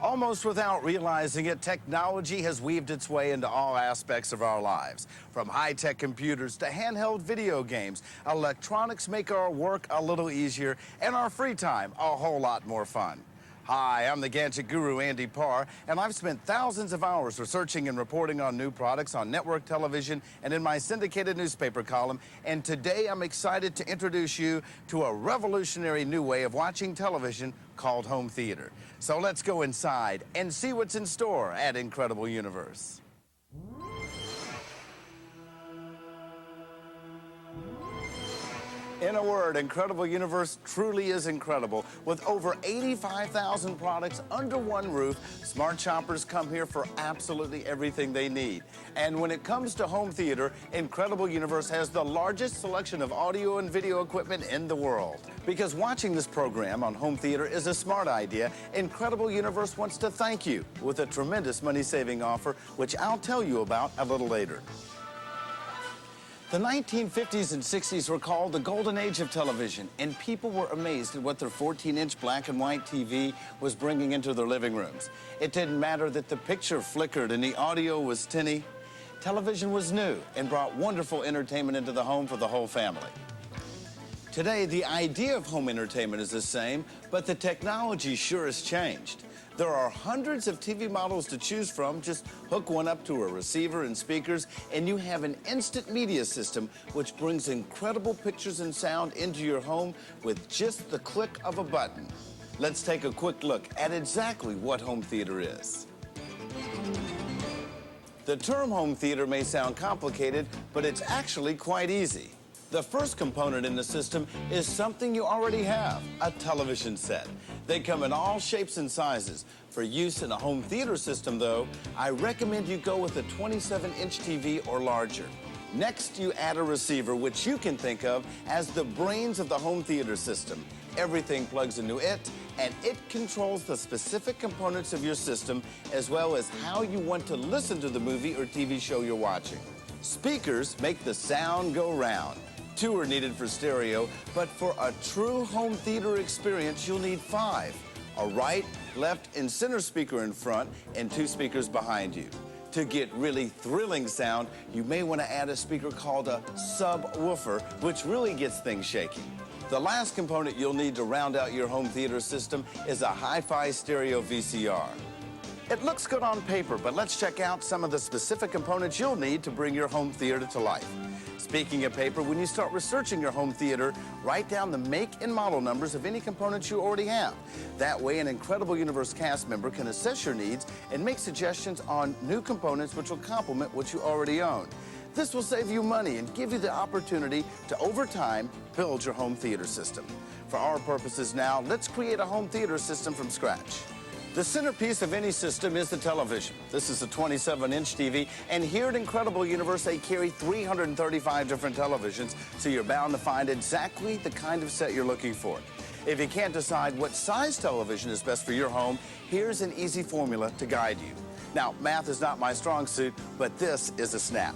Almost without realizing it, technology has weaved its way into all aspects of our lives. From high-tech computers to handheld video games, electronics make our work a little easier and our free time a whole lot more fun. Hi, I'm the gadget guru, Andy Parr, and I've spent thousands of hours researching and reporting on new products on network television and in my syndicated newspaper column. And today I'm excited to introduce you to a revolutionary new way of watching television called home theater. So let's go inside and see what's in store at Incredible Universe. In a word, Incredible Universe truly is incredible. With over 85,000 products under one roof, smart shoppers come here for absolutely everything they need. And when it comes to home theater, Incredible Universe has the largest selection of audio and video equipment in the world. Because watching this program on home theater is a smart idea, Incredible Universe wants to thank you with a tremendous money-saving offer, which I'll tell you about a little later. The 1950s and 60s were called the golden age of television, and people were amazed at what their 14-inch black and white TV was bringing into their living rooms. It didn't matter that the picture flickered and the audio was tinny. Television was new and brought wonderful entertainment into the home for the whole family. Today, the idea of home entertainment is the same, but the technology sure has changed. There are hundreds of TV models to choose from. Just hook one up to a receiver and speakers, and you have an instant media system which brings incredible pictures and sound into your home with just the click of a button. Let's take a quick look at exactly what home theater is. The term home theater may sound complicated, but it's actually quite easy. The first component in the system is something you already have, a television set. They come in all shapes and sizes. For use in a home theater system, though, I recommend you go with a 27-inch TV or larger. Next, you add a receiver, which you can think of as the brains of the home theater system. Everything plugs into it, and it controls the specific components of your system, as well as how you want to listen to the movie or TV show you're watching. Speakers make the sound go round. 2 are needed for stereo, but for a true home theater experience, you'll need 5. A right, left, and center speaker in front, and 2 speakers behind you. To get really thrilling sound, you may want to add a speaker called a subwoofer, which really gets things shaky. The last component you'll need to round out your home theater system is a hi-fi stereo VCR. It looks good on paper, but let's check out some of the specific components you'll need to bring your home theater to life. Speaking of paper, when you start researching your home theater, write down the make and model numbers of any components you already have. That way, an Incredible Universe cast member can assess your needs and make suggestions on new components which will complement what you already own. This will save you money and give you the opportunity to, over time, build your home theater system. For our purposes now, let's create a home theater system from scratch. The centerpiece of any system is the television. This is a 27-inch TV, and here at Incredible Universe, they carry 335 different televisions, so you're bound to find exactly the kind of set you're looking for. If you can't decide what size television is best for your home, here's an easy formula to guide you. Now, math is not my strong suit, but this is a snap.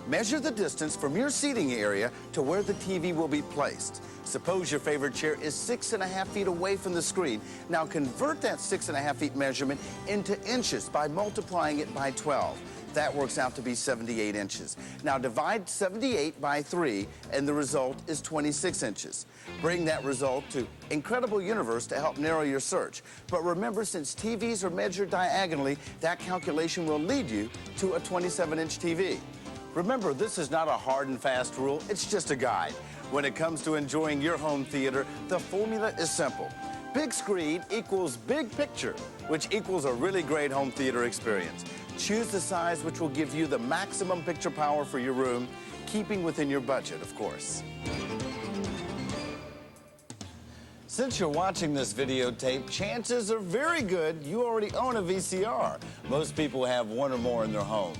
Measure the distance from your seating area to where the TV will be placed. Suppose your favorite chair is 6.5 feet away from the screen. Now convert that 6.5 feet measurement into inches by multiplying it by 12. That works out to be 78 inches. Now divide 78 by 3, and the result is 26 inches. Bring that result to Incredible Universe to help narrow your search. But remember, since TVs are measured diagonally, that calculation will lead you to a 27-inch TV. Remember, this is not a hard and fast rule, it's just a guide. When it comes to enjoying your home theater, the formula is simple. Big screen equals big picture, which equals a really great home theater experience. Choose the size which will give you the maximum picture power for your room, keeping within your budget, of course. Since you're watching this videotape, chances are very good you already own a VCR. Most people have one or more in their home.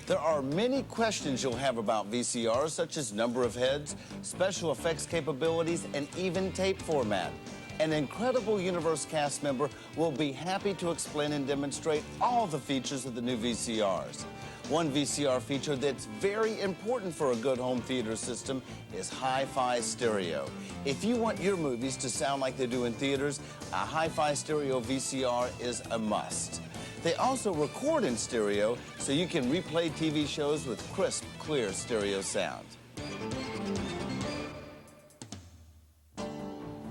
There are many questions you'll have about VCRs, such as number of heads, special effects capabilities, and even tape format. An Incredible Universe cast member will be happy to explain and demonstrate all the features of the new VCRs. One VCR feature that's very important for a good home theater system is hi-fi stereo. If you want your movies to sound like they do in theaters, a hi-fi stereo VCR is a must. They also record in stereo, so you can replay TV shows with crisp, clear stereo sound.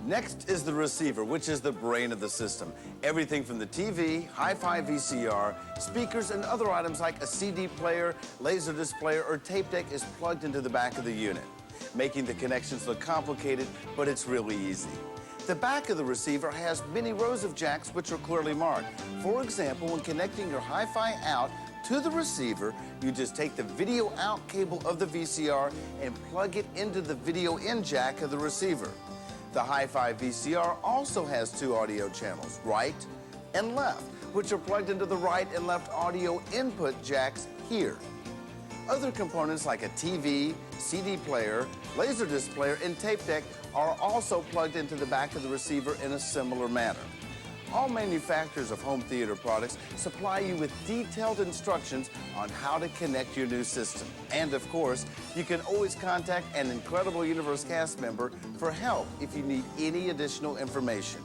Next is the receiver, which is the brain of the system. Everything from the TV, hi-fi VCR, speakers, and other items like a CD player, laserdisc player, or tape deck is plugged into the back of the unit, making the connections look complicated, but it's really easy. The back of the receiver has many rows of jacks which are clearly marked. For example, when connecting your hi-fi out to the receiver, you just take the video out cable of the VCR and plug it into the video in jack of the receiver. The hi-fi VCR also has two audio channels, right and left, which are plugged into the right and left audio input jacks here. Other components like a TV, CD player, laserdisc player, and tape deck are also plugged into the back of the receiver in a similar manner. All manufacturers of home theater products supply you with detailed instructions on how to connect your new system. And of course, you can always contact an Incredible Universe cast member for help if you need any additional information.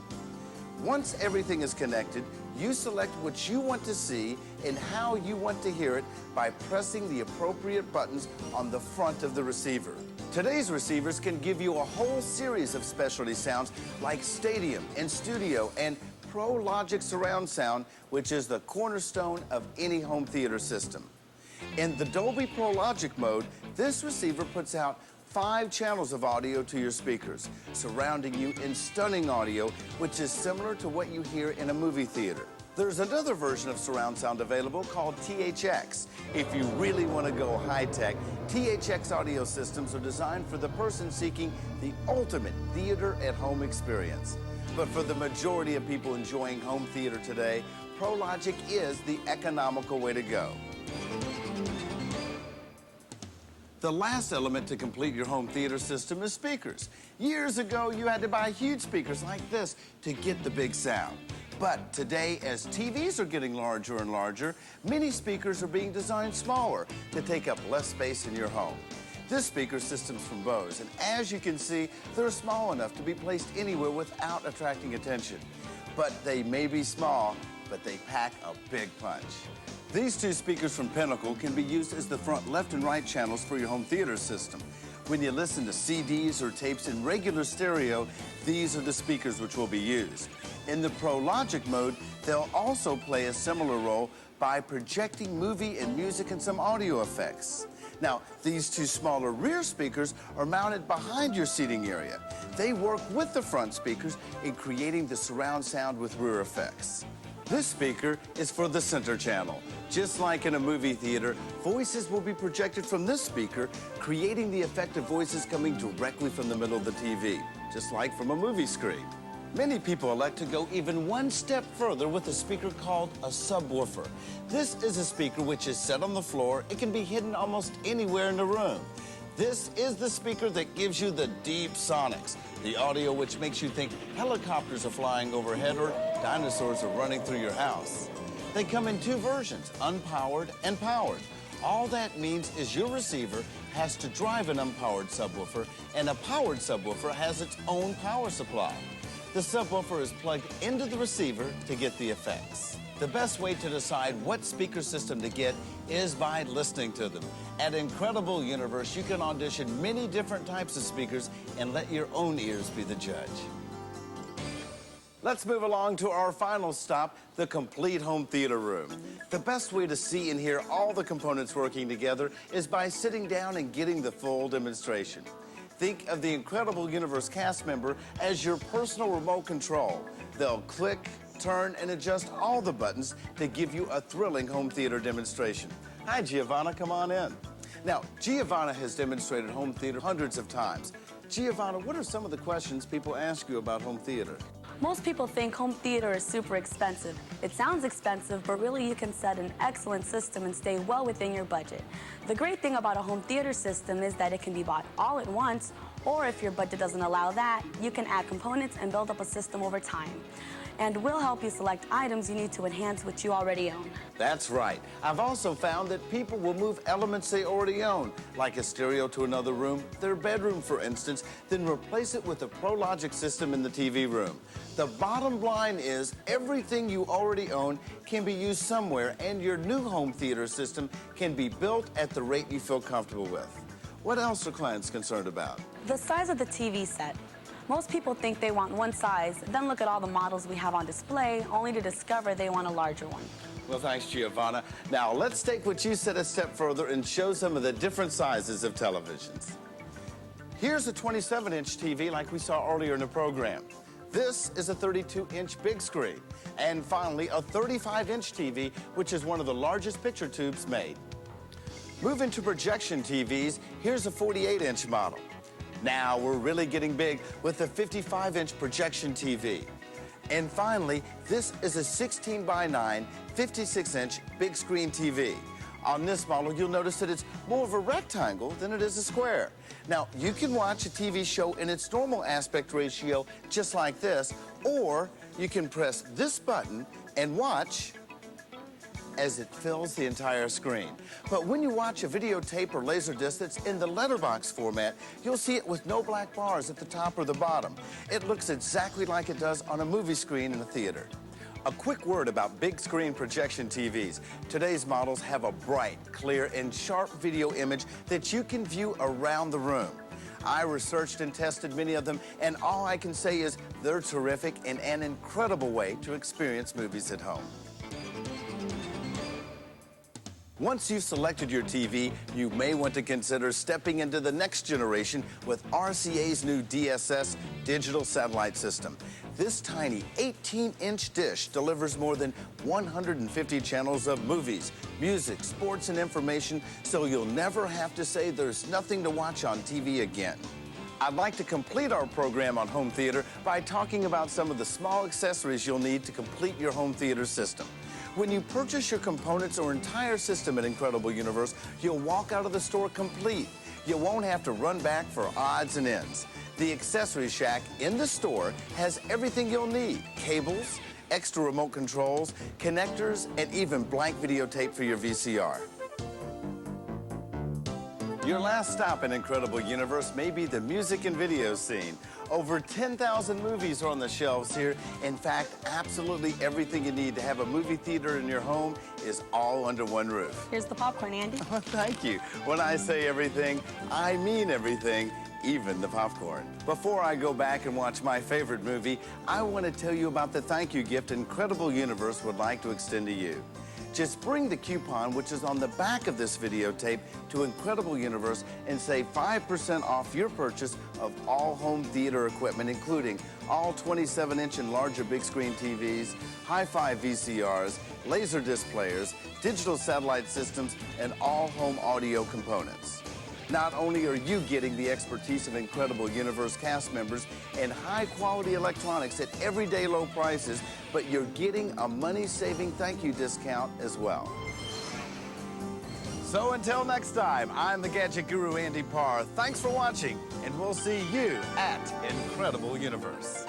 Once everything is connected, you select what you want to see and how you want to hear it by pressing the appropriate buttons on the front of the receiver. Today's receivers can give you a whole series of specialty sounds like stadium and studio and Pro Logic surround sound, which is the cornerstone of any home theater system. In the Dolby Pro Logic mode, this receiver puts out 5 channels of audio to your speakers, surrounding you in stunning audio, which is similar to what you hear in a movie theater. There's another version of surround sound available called THX. If you really want to go high-tech, THX audio systems are designed for the person seeking the ultimate theater-at-home experience. But for the majority of people enjoying home theater today, Pro Logic is the economical way to go. The last element to complete your home theater system is speakers. Years ago, you had to buy huge speakers like this to get the big sound. But today, as TVs are getting larger and larger, many speakers are being designed smaller to take up less space in your home. This speaker system's from Bose, and as you can see, they're small enough to be placed anywhere without attracting attention. But they may be small, but they pack a big punch. These two speakers from Pinnacle can be used as the front left and right channels for your home theater system. When you listen to CDs or tapes in regular stereo, these are the speakers which will be used. In the Pro Logic mode, they'll also play a similar role by projecting movie and music and some audio effects. Now, these two smaller rear speakers are mounted behind your seating area. They work with the front speakers in creating the surround sound with rear effects. This speaker is for the center channel. Just like in a movie theater, voices will be projected from this speaker, creating the effect of voices coming directly from the middle of the TV, just like from a movie screen. Many people elect to go even one step further with a speaker called a subwoofer. This is a speaker which is set on the floor. It can be hidden almost anywhere in the room. This is the speaker that gives you the deep sonics, the audio which makes you think helicopters are flying overhead or dinosaurs are running through your house. They come in 2 versions, unpowered and powered. All that means is your receiver has to drive an unpowered subwoofer, and a powered subwoofer has its own power supply. The subwoofer is plugged into the receiver to get the effects. The best way to decide what speaker system to get is by listening to them. At Incredible Universe, you can audition many different types of speakers and let your own ears be the judge. Let's move along to our final stop, the complete home theater room. The best way to see and hear all the components working together is by sitting down and getting the full demonstration. Think of the Incredible Universe cast member as your personal remote control. They'll click, turn, and adjust all the buttons to give you a thrilling home theater demonstration. Hi, Giovanna, come on in. Now, Giovanna has demonstrated home theater hundreds of times. Giovanna, what are some of the questions people ask you about home theater? Most people think home theater is super expensive. It sounds expensive, but really you can set an excellent system and stay well within your budget. The great thing about a home theater system is that it can be bought all at once, or if your budget doesn't allow that, you can add components and build up a system over time. And we'll help you select items you need to enhance what you already own. That's right. I've also found that people will move elements they already own, like a stereo to another room, their bedroom for instance, then replace it with a ProLogic system in the TV room. The bottom line is everything you already own can be used somewhere, and your new home theater system can be built at the rate you feel comfortable with. What else are clients concerned about? The size of the TV set. Most people think they want one size, then look at all the models we have on display, only to discover they want a larger one. Well, thanks, Giovanna. Now, let's take what you said a step further and show some of the different sizes of televisions. Here's a 27-inch TV like we saw earlier in the program. This is a 32-inch big screen. And finally, a 35-inch TV, which is one of the largest picture tubes made. Moving to projection TVs, here's a 48-inch model. Now we're really getting big with the 55-inch projection TV. And finally, this is a 16:9, 56-inch big screen TV. On this model, you'll notice that it's more of a rectangle than it is a square. Now, you can watch a TV show in its normal aspect ratio just like this, or you can press this button and watch as it fills the entire screen. But when you watch a videotape or laserdisc that's in the letterbox format, you'll see it with no black bars at the top or the bottom. It looks exactly like it does on a movie screen in a theater. A quick word about big screen projection TVs. Today's models have a bright, clear, and sharp video image that you can view around the room. I researched and tested many of them, and all I can say is they're terrific and an incredible way to experience movies at home. Once you've selected your TV, you may want to consider stepping into the next generation with RCA's new DSS digital satellite system. This tiny 18-inch dish delivers more than 150 channels of movies, music, sports, and information, so you'll never have to say there's nothing to watch on TV again. I'd like to complete our program on home theater by talking about some of the small accessories you'll need to complete your home theater system. When you purchase your components or entire system at Incredible Universe, you'll walk out of the store complete. You won't have to run back for odds and ends. The accessory shack in the store has everything you'll need: cables, extra remote controls, connectors, and even blank videotape for your VCR. Your last stop in Incredible Universe may be the music and video scene. Over 10,000 movies are on the shelves here. In fact, absolutely everything you need to have a movie theater in your home is all under one roof. Here's the popcorn, Andy. Oh, thank you. When I say everything, I mean everything, even the popcorn. Before I go back and watch my favorite movie, I want to tell you about the thank you gift Incredible Universe would like to extend to you. Just bring the coupon, which is on the back of this videotape, to Incredible Universe and save 5% off your purchase of all home theater equipment, including all 27-inch and larger big screen TVs, hi-fi VCRs, laserdisc players, digital satellite systems, and all home audio components. Not only are you getting the expertise of Incredible Universe cast members and high-quality electronics at everyday low prices, but you're getting a money-saving thank you discount as well. So until next time, I'm the Gadget Guru, Andy Parr. Thanks for watching, and we'll see you at Incredible Universe.